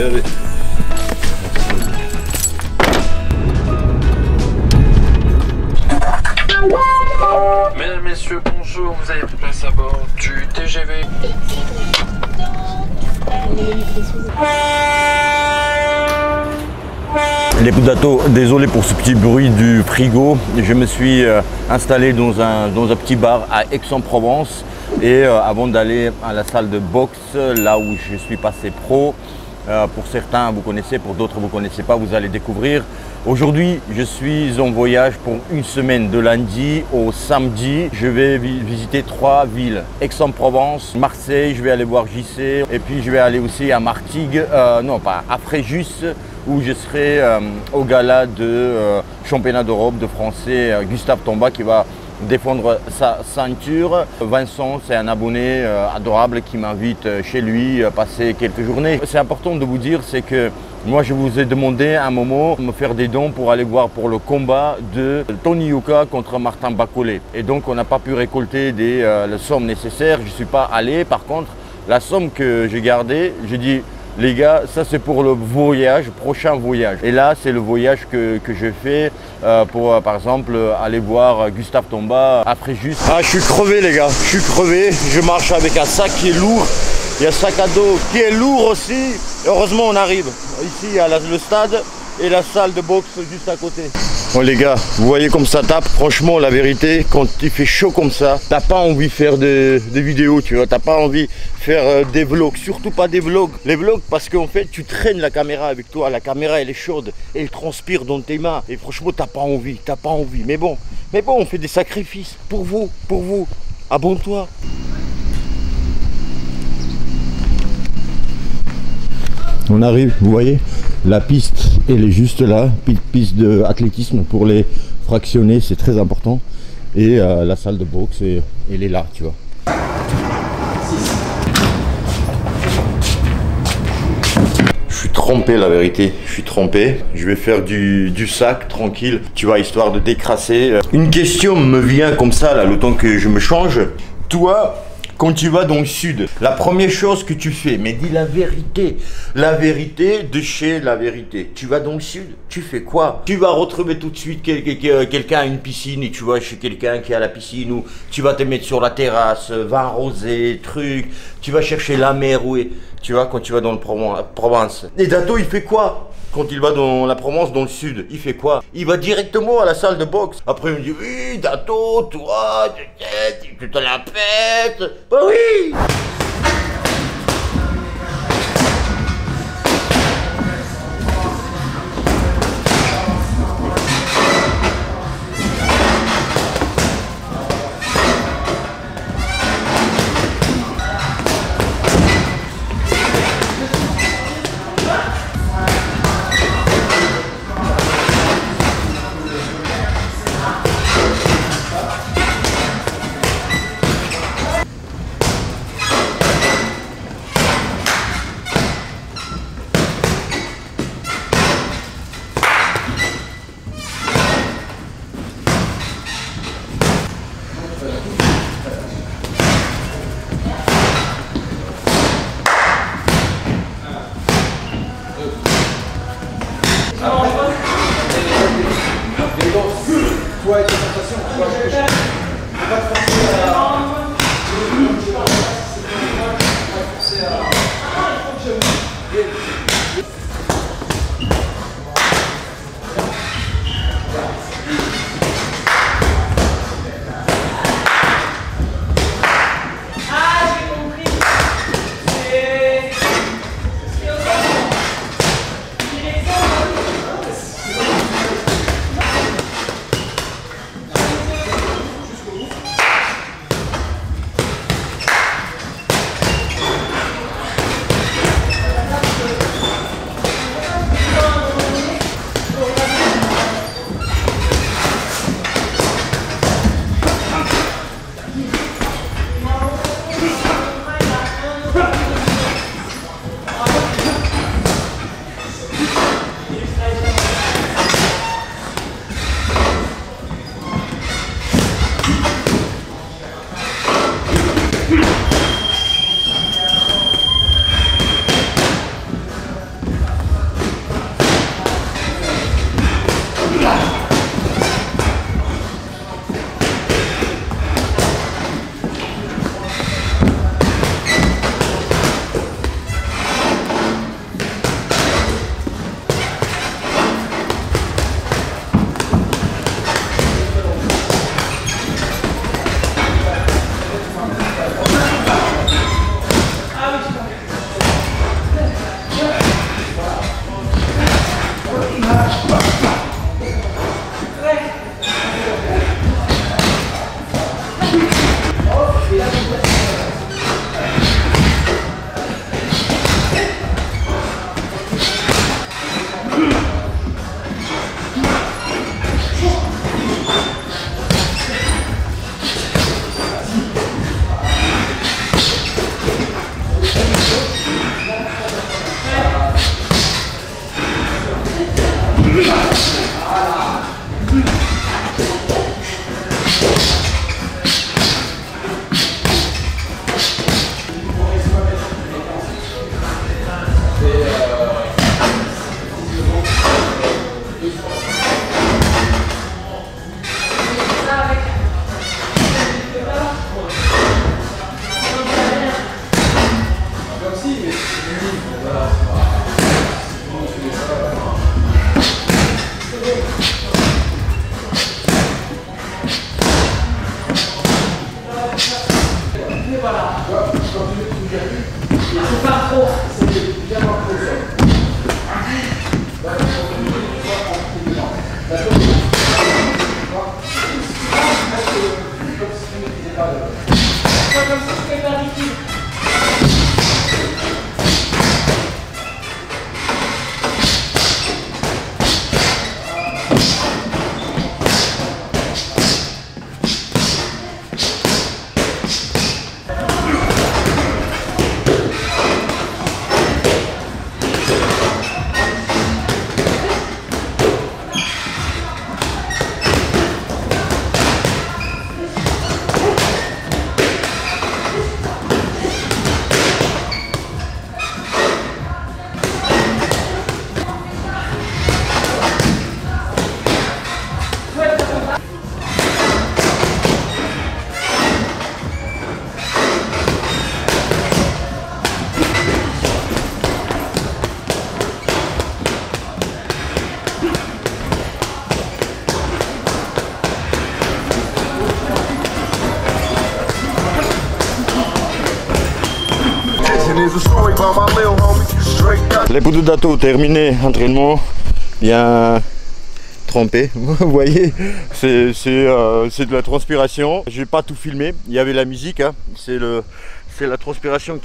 allez. Mesdames, messieurs, bonjour, vous avez pris place à bord du TGV. Les Poudato, désolé pour ce petit bruit du frigo. Je me suis installé dans un petit bar à Aix-en-Provence et avant d'aller à la salle de boxe, là où je suis passé pro, pour certains vous connaissez, pour d'autres vous ne connaissez pas, vous allez découvrir. Aujourd'hui, je suis en voyage pour une semaine, de lundi au samedi. Je vais visiter 3 villes, Aix-en-Provence, Marseille, je vais aller voir JC et puis je vais aller aussi à Martigues, non pas, à Fréjus, où je serai au gala de championnat d'Europe de français Gustave Tomba qui va défendre sa ceinture. Vincent, c'est un abonné adorable qui m'invite chez lui passer quelques journées. C'est important de vous dire, c'est que moi je vous ai demandé à un moment de me faire des dons pour aller voir pour le combat de Tony Yoka contre Martin Bacolé. Et donc on n'a pas pu récolter les sommes nécessaires, je ne suis pas allé. Par contre, la somme que j'ai gardée, j'ai dit les gars, ça c'est pour le voyage, prochain voyage. Et là, c'est le voyage que je fais pour, par exemple, aller voir Gustave Tomba à Fréjus. Ah, je suis crevé les gars, je suis crevé. Je marche avec un sac qui est lourd. Il y a un sac à dos qui est lourd aussi. Heureusement, on arrive. Ici, il y a le stade et la salle de boxe juste à côté. Bon les gars, vous voyez comme ça tape. Franchement, la vérité, quand il fait chaud comme ça, t'as pas envie de faire des vidéos, tu vois. T'as pas envie de faire des vlogs, surtout pas des vlogs. Les vlogs, parce qu'en fait, tu traînes la caméra avec toi. La caméra, elle est chaude, elle transpire dans tes mains. Et franchement, t'as pas envie, t'as pas envie. Mais bon, on fait des sacrifices pour vous, pour vous. Abonne-toi. On arrive, vous voyez, la piste, elle est juste là, piste d'athlétisme pour les fractionnés, c'est très important. Et la salle de boxe, elle est là, tu vois. Je suis trempé, la vérité, je suis trempé. Je vais faire du sac tranquille, tu vois, histoire de décrasser. Une question me vient comme ça, là, le temps que je me change. Toi, quand tu vas dans le sud, la première chose que tu fais, mais dis la vérité de chez la vérité. Tu vas dans le sud, tu fais quoi? Tu vas retrouver tout de suite quelqu'un à une piscine et tu vas chez quelqu'un qui a la piscine, ou tu vas te mettre sur la terrasse, vin rosé, truc, tu vas chercher la mer, où est, tu vois, quand tu vas dans le Provence. Et Dato, il fait quoi? Quand il va dans la Provence, dans le sud, il fait quoi? Il va directement à la salle de boxe. Après, il me dit, oui, Dato, toi, tu te la pètes. Bah oui! Les bouts de dato terminé, entraînement bien trempé. Vous voyez, c'est de la transpiration. J'ai pas tout filmé, il y avait la musique, hein. C'est la transpiration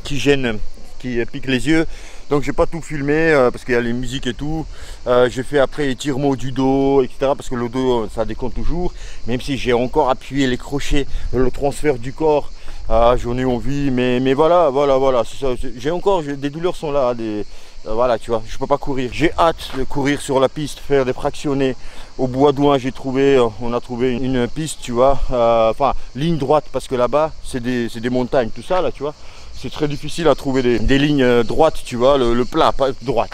qui gêne, qui pique les yeux. Donc j'ai pas tout filmé parce qu'il y a les musiques et tout. J'ai fait après étirement du dos, etc. Parce que le dos ça décompte toujours. Même si j'ai encore appuyé les crochets, le transfert du corps, j'en ai envie. Mais voilà. J'ai encore des douleurs sont là. Voilà, tu vois, je peux pas courir. J'ai hâte de courir sur la piste, faire des fractionnés. Au bois d'Ouin, on a trouvé une piste, tu vois. Enfin, ligne droite parce que là-bas, c'est des montagnes, tout ça là, tu vois. C'est très difficile à trouver des lignes droites, tu vois, le plat, pas droite.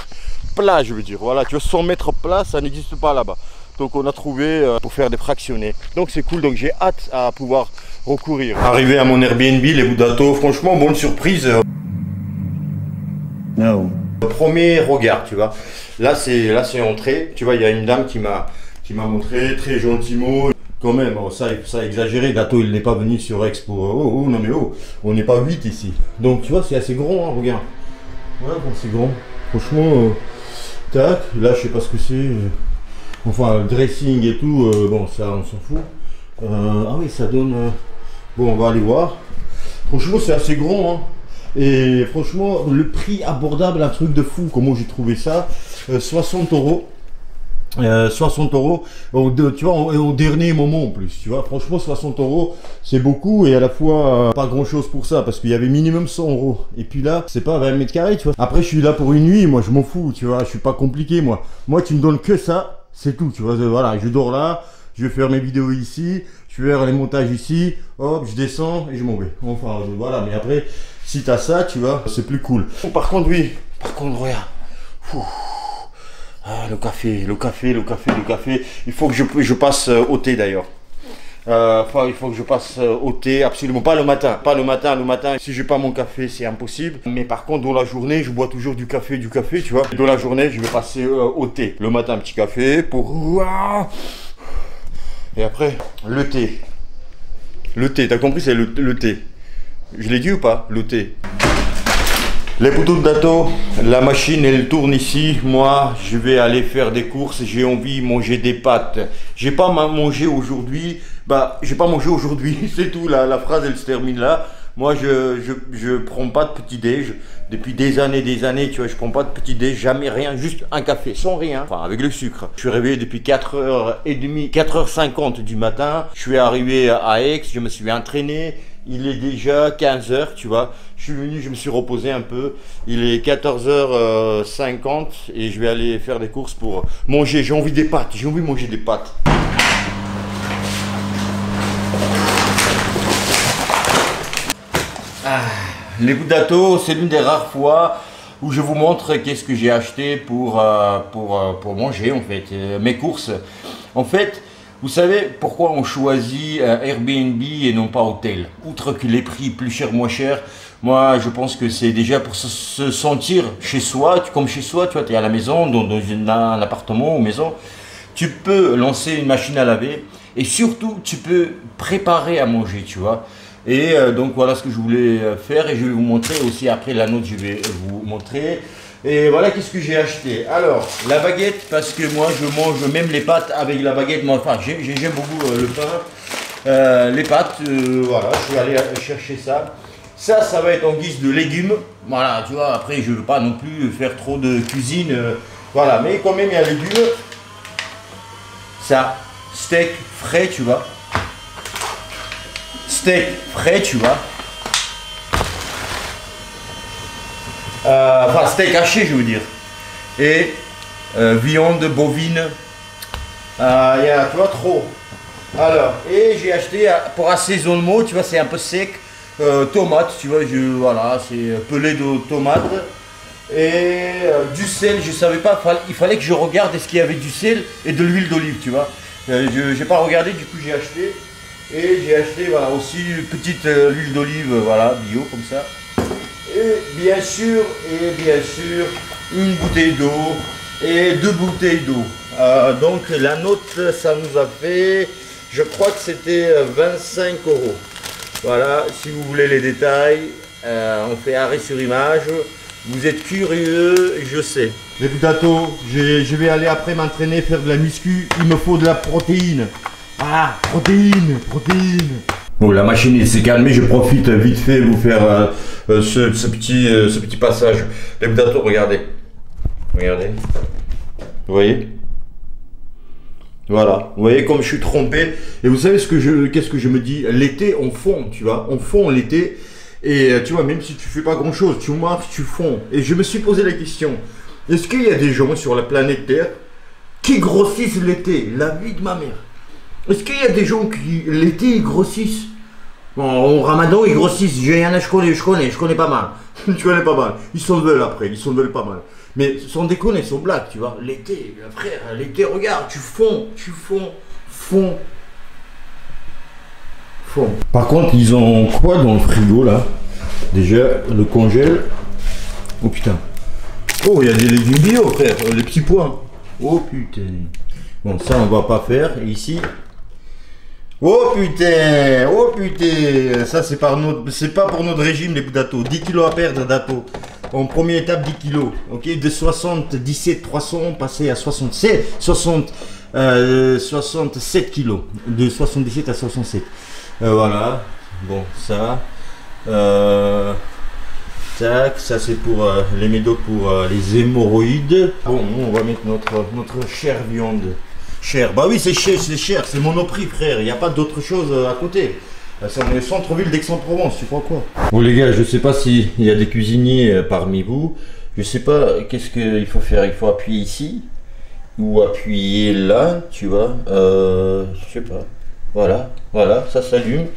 Plat, je veux dire, voilà, tu vois, 100 mètres plat, ça n'existe pas là-bas. Donc on a trouvé pour faire des fractionnés. Donc c'est cool, donc j'ai hâte à pouvoir recourir. Arrivé à mon Airbnb, les bouts d'Ato, franchement, bonne surprise. No. Premier regard, tu vois. Là c'est entré, tu vois, il y a une dame qui m'a montré très gentiment. Quand même, ça a exagéré. Dato, il n'est pas venu sur Aix pour... Oh, non mais oh, on n'est pas 8 ici. Donc tu vois, c'est assez grand, hein, regarde. Ouais, bon, c'est grand. Franchement, tac, là je sais pas ce que c'est. Enfin, le dressing et tout, bon, ça on s'en fout. Ah oui, ça donne... Bon, on va aller voir. Franchement, c'est assez grand, hein. Et franchement, le prix abordable, un truc de fou. Comment j'ai trouvé ça, 60 €. 60 €, tu vois, au dernier moment en plus, tu vois, franchement 60 € c'est beaucoup et à la fois pas grand chose pour ça parce qu'il y avait minimum 100 € et puis là c'est pas 20 mètres carrés, tu vois. Après je suis là pour une nuit, moi je m'en fous, tu vois, je suis pas compliqué, moi tu me donnes que ça, c'est tout, tu vois. Voilà, je dors là, je vais faire mes vidéos ici, je vais faire les montages ici, hop, je descends et je m'en vais. Enfin voilà, mais après si t'as ça, tu vois, c'est plus cool. Par contre regarde. Ah, le café. Il faut que je passe au thé d'ailleurs. Enfin, il faut que je passe au thé, absolument pas le matin. Le matin, si j'ai pas mon café, c'est impossible. Mais par contre, dans la journée, je bois toujours du café, tu vois. Dans la journée, je vais passer au thé. Le matin, un petit café pour... Et après, le thé. Le thé, t'as compris, c'est le thé. Je l'ai dit ou pas, le thé? Les poteaux de Dato, la machine elle tourne ici. Moi je vais aller faire des courses, j'ai envie de manger des pâtes. J'ai pas mangé aujourd'hui, j'ai pas mangé aujourd'hui, c'est tout, la phrase elle se termine là. Moi je prends pas de petit déj, depuis des années, tu vois, je prends pas de petit déj, jamais rien, juste un café, sans rien, enfin avec le sucre. Je suis réveillé depuis 4h30, 4h50 du matin, je suis arrivé à Aix, je me suis entraîné. Il est déjà 15 h, tu vois. Je suis venu, je me suis reposé un peu. Il est 14h50 et je vais aller faire des courses pour manger. J'ai envie des pâtes, j'ai envie de manger des pâtes. Les bouts d'Ato, c'est l'une des rares fois où je vous montre qu'est-ce que j'ai acheté pour manger en fait, mes courses. En fait, vous savez pourquoi on choisit Airbnb et non pas hôtel? Outre que les prix plus cher, moins cher, moi je pense que c'est déjà pour se sentir chez soi, comme chez soi, tu vois, tu es à la maison, dans un appartement ou maison, tu peux lancer une machine à laver et surtout tu peux préparer à manger, tu vois. Et donc voilà ce que je voulais faire et je vais vous montrer aussi après la note, je vais vous montrer. Et voilà qu'est-ce que j'ai acheté. Alors la baguette, parce que moi je mange même les pâtes avec la baguette. Moi, enfin j'aime beaucoup le pain, les pâtes, voilà, je vais aller chercher ça. Ça va être en guise de légumes. Voilà, tu vois, après je ne veux pas non plus faire trop de cuisine. Voilà, mais quand même il y a légumes. Ça, steak frais, tu vois. Steak frais, tu vois. Enfin steak haché je veux dire, et viande bovine, il y a, tu vois, trop. Alors, et j'ai acheté pour assaisonnement, tu vois, c'est un peu sec, tomates, tu vois, voilà, c'est pelé de tomates, et du sel, je savais pas, il fallait que je regarde est-ce qu'il y avait du sel et de l'huile d'olive, tu vois. Je n'ai pas regardé, du coup j'ai acheté, et j'ai acheté, voilà, aussi une petite huile d'olive, voilà, bio, comme ça. Et bien sûr, une bouteille d'eau et 2 bouteilles d'eau. Donc la note, ça nous a fait, je crois que c'était 25 €. Voilà, si vous voulez les détails, On fait arrêt sur image. Vous êtes curieux, je sais. Les potatos, je vais aller après m'entraîner, faire de la muscu. Il me faut de la protéine. Ah, protéine. Bon, la machine s'est calmée, je profite vite fait vous faire ce petit passage. Les potatos, regardez. Regardez. Vous voyez? Voilà. Vous voyez comme je suis trompé. Et vous savez qu'est-ce que je me dis? L'été, on fond, tu vois. On fond l'été. Et tu vois, même si tu fais pas grand chose, tu marches, tu fonds. Et je me suis posé la question. Est-ce qu'il y a des gens sur la planète Terre qui grossissent l'été? La vie de ma mère. Est-ce qu'il y a des gens qui, l'été, ils grossissent? Bon, au ramadan, ils grossissent. Il y en a, je connais pas mal. Tu connais pas mal. Ils s'en veulent après, ils s'en veulent pas mal. Mais sans déconner, sans blague, tu vois. L'été, frère, l'été, regarde, tu fonds. Par contre, ils ont quoi dans le frigo là? Déjà, le congèle. Oh putain. Oh, il y a des légumes bio, frère, les petits pois. Oh putain. Bon, ça, on va pas faire. Et ici. Oh putain. Ça, c'est pas pour notre régime, les potatos. 10 kilos à perdre, dato. En première étape, 10 kilos. Ok, de 77 300, passer à 67 kilos. De 77 à 67. Voilà. Bon, ça. Tac, ça c'est pour les médocs pour les hémorroïdes. Bon, on va mettre notre chère viande. Cher, bah oui, c'est cher, c'est Monoprix, frère. Il n'y a pas d'autre chose à côté. C'est le centre-ville d'Aix-en-Provence, tu crois quoi? Bon les gars, je sais pas s'il y a des cuisiniers parmi vous. Je sais pas qu'est-ce qu'il faut faire. Il faut appuyer ici ou appuyer là, tu vois. Je sais pas. Voilà, ça s'allume.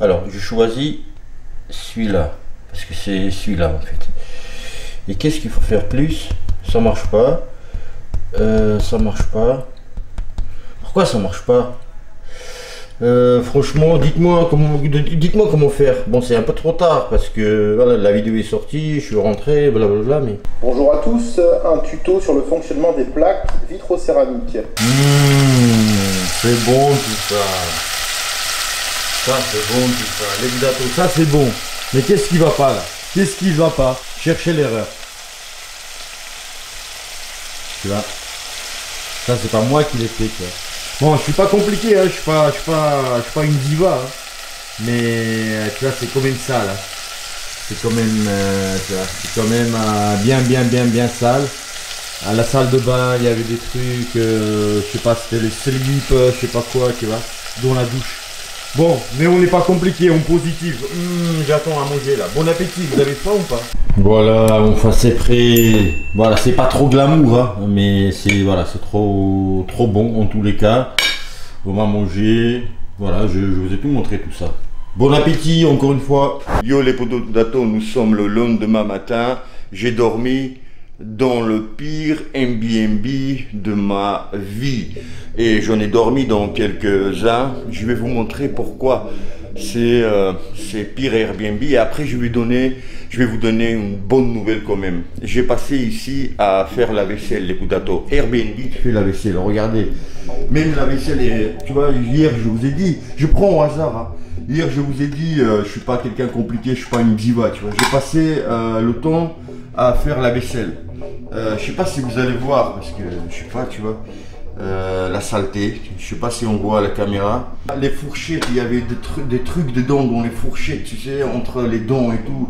Alors, je choisis celui-là parce que c'est celui-là en fait. Et qu'est-ce qu'il faut faire plus? Ça marche pas. Pourquoi ça marche pas? Franchement, dites-moi comment faire. Bon, c'est un peu trop tard parce que voilà, la vidéo est sortie, je suis rentré, blablabla, mais... Bonjour à tous, un tuto sur le fonctionnement des plaques vitrocéramiques. C'est bon tout ça. Ça c'est bon tout ça. Les potatos, ça c'est bon. Mais qu'est-ce qui va pas là? Qu'est-ce qui va pas? Cherchez l'erreur. Tu vois? Ça c'est pas moi qui l'ai fait, quoi. Bon, je suis pas compliqué, hein. je suis pas une diva, hein. Mais tu vois, c'est quand même sale. Hein. C'est quand même, bien sale. À la salle de bain, il y avait des trucs, je sais pas, c'était les slips, je sais pas quoi, tu vois, dans la douche. Bon, mais on n'est pas compliqué, on positive. J'attends à manger là. Bon appétit, vous avez faim ou pas? Voilà, enfin c'est prêt. Voilà, c'est pas trop glamour, hein, mais c'est trop bon en tous les cas. On va manger. Voilà, je vous ai tout montré tout ça. Bon appétit encore une fois. Yo les potatos, nous sommes le lendemain matin. J'ai dormi dans le pire Airbnb de ma vie et j'en ai dormi dans quelques-uns. Je vais vous montrer pourquoi c'est pire Airbnb et après je vais vous donner une bonne nouvelle quand même. J'ai passé ici à faire la vaisselle, les potatos. Airbnb fait la vaisselle, regardez, même la vaisselle est, tu vois, hier je vous ai dit, je prends au hasard, hein. Hier je vous ai dit, je suis pas quelqu'un compliqué, je suis pas une diva, tu vois. J'ai passé le temps à faire la vaisselle. Je sais pas si vous allez voir parce que je sais pas, tu vois, la saleté. Je sais pas si on voit à la caméra. Les fourchettes, il y avait des trucs dedans dans les fourchettes, tu sais, entre les dents et tout.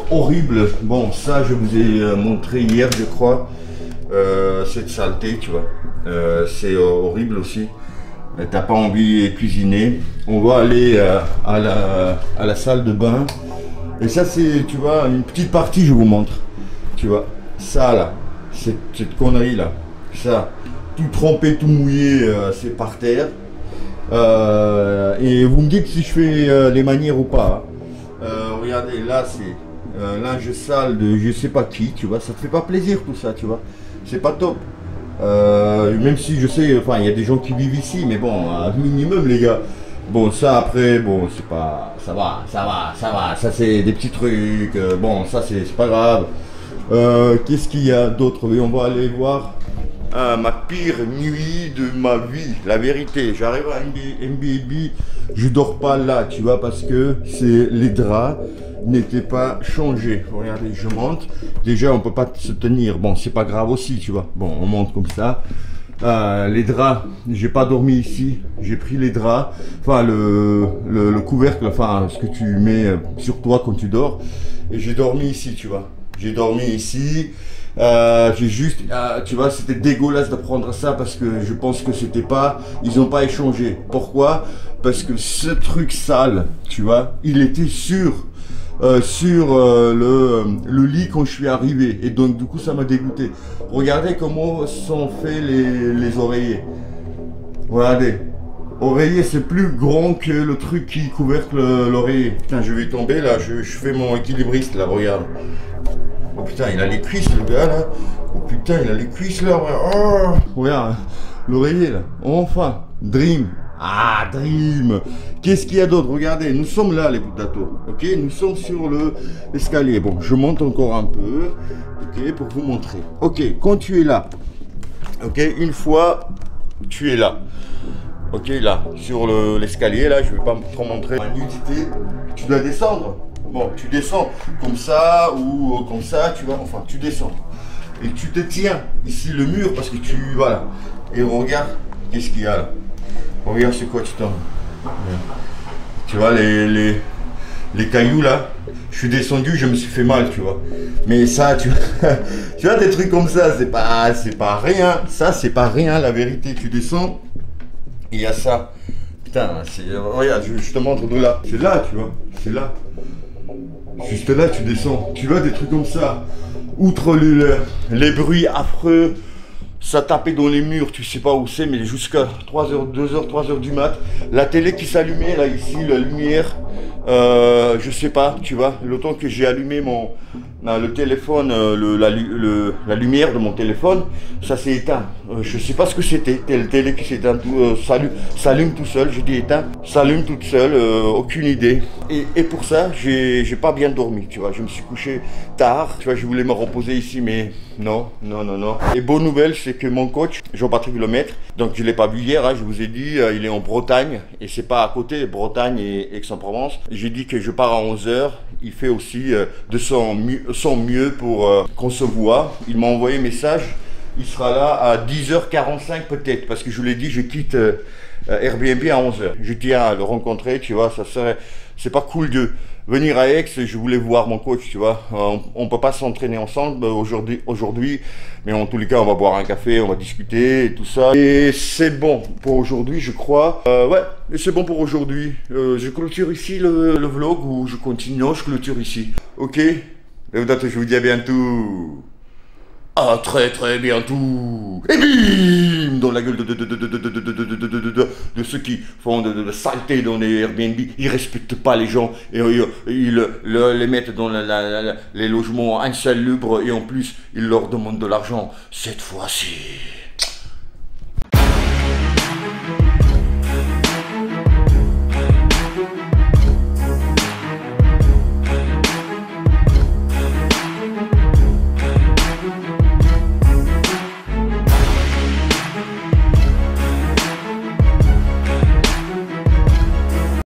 Horrible. Bon, ça je vous ai montré hier, je crois. Cette saleté, tu vois. C'est horrible aussi. T'as pas envie de cuisiner. On va aller à la salle de bain. Et ça c'est, tu vois, une petite partie, je vous montre. Tu vois, ça là, cette connerie là, ça, tout trempé, tout mouillé, c'est par terre. Et vous me dites si je fais les manières ou pas. Hein. Regardez, là c'est linge sale de je sais pas qui, tu vois, ça te fait pas plaisir tout ça, tu vois. C'est pas top. Même si je sais, enfin il y a des gens qui vivent ici, mais bon, un minimum les gars. Bon ça après, bon c'est pas, ça va, ça c'est des petits trucs, bon ça c'est pas grave. Qu'est-ce qu'il y a d'autre? On va aller voir ma pire nuit de ma vie, la vérité. J'arrive à Airbnb, je dors pas là, tu vois, parce que c'est les draps, n'était pas changé. Regardez, je monte. Déjà, on peut pas se tenir. Bon, c'est pas grave aussi, tu vois. Bon, on monte comme ça. Les draps, j'ai pas dormi ici. J'ai pris les draps, enfin le couvercle, enfin ce que tu mets sur toi quand tu dors. Et j'ai dormi ici, tu vois. J'ai dormi ici. J'ai juste, tu vois, c'était dégueulasse de prendre ça parce que je pense que c'était pas, ils ont pas échangé. Pourquoi? Parce que ce truc sale, tu vois, il était sur le lit quand je suis arrivé, et donc du coup ça m'a dégoûté. Regardez comment sont faits les oreillers. Regardez, oreiller c'est plus grand que le truc qui couvercle l'oreiller. Putain, je vais tomber là, je fais mon équilibriste là, regarde. Oh putain, il a les cuisses le gars là. Oh putain, il a les cuisses là. Oh, regarde, l'oreiller là. Enfin, Dream. Ah, Dream. Qu'est-ce qu'il y a d'autre? Regardez, nous sommes là les potatos. Ok, nous sommes sur l'escalier. Bon, je monte encore un peu. Ok, pour vous montrer. Ok, quand tu es là. Ok, une fois tu es là. Ok, là, sur l'escalier là, je vais pas trop montrer la nudité. Tu dois descendre. Bon, tu descends comme ça ou comme ça, tu vois, enfin, tu descends. Et tu te tiens ici le mur parce que tu, voilà. Et regarde, qu'est-ce qu'il y a là? Regarde, c'est quoi, tu tombes. Tu vois, les cailloux là, je suis descendu, je me suis fait mal, tu vois. Mais ça, tu vois, des trucs comme ça, c'est pas rien. Ça, c'est pas rien, la vérité. Tu descends, il y a ça. Putain, regarde, je te montre de là. C'est là, tu vois, c'est là. Juste là, tu descends. Tu vois, des trucs comme ça. Outre les bruits affreux, ça tapait dans les murs, tu sais pas où c'est, mais jusqu'à 3h, 2h, 3h du mat. La télé qui s'allumait, là, ici, la lumière, je sais pas, tu vois. Le temps que j'ai allumé le téléphone, la lumière de mon téléphone, ça s'est éteint. Je sais pas ce que c'était. La télé qui s'éteint, s'allume tout seul. J'ai dit éteint, s'allume toute seule, aucune idée. Et pour ça, j'ai pas bien dormi, tu vois. Je me suis couché tard, tu vois. Je voulais me reposer ici, mais non. Et bonne nouvelle, c'est que mon coach, Jean-Patrick Lemaitre, donc je l'ai pas vu hier, hein, je vous ai dit, il est en Bretagne et c'est pas à côté, Bretagne et Aix-en-Provence. J'ai dit que je pars à 11h. Il fait aussi de son mieux pour qu'on se voit. Il m'a envoyé un message. Il sera là à 10h45 peut-être, parce que je l'ai dit, je quitte Airbnb à 11h. Je tiens à le rencontrer, tu vois, c'est pas cool de venir à Aix. Je voulais voir mon coach, tu vois. On peut pas s'entraîner ensemble aujourd'hui, mais en tous les cas, on va boire un café, on va discuter et tout ça. Et c'est bon pour aujourd'hui, je crois. Ouais, c'est bon pour aujourd'hui. Je clôture ici le vlog, ou je continue. Non, je clôture ici. Ok. Et peut-être je vous dis à bientôt. À très très bientôt. Et bim dans la gueule de ceux qui font de saleté dans les Airbnb. Ils respectent pas les gens et ils les mettent dans les logements insalubres, et en plus ils leur demandent de l'argent. Cette fois-ci.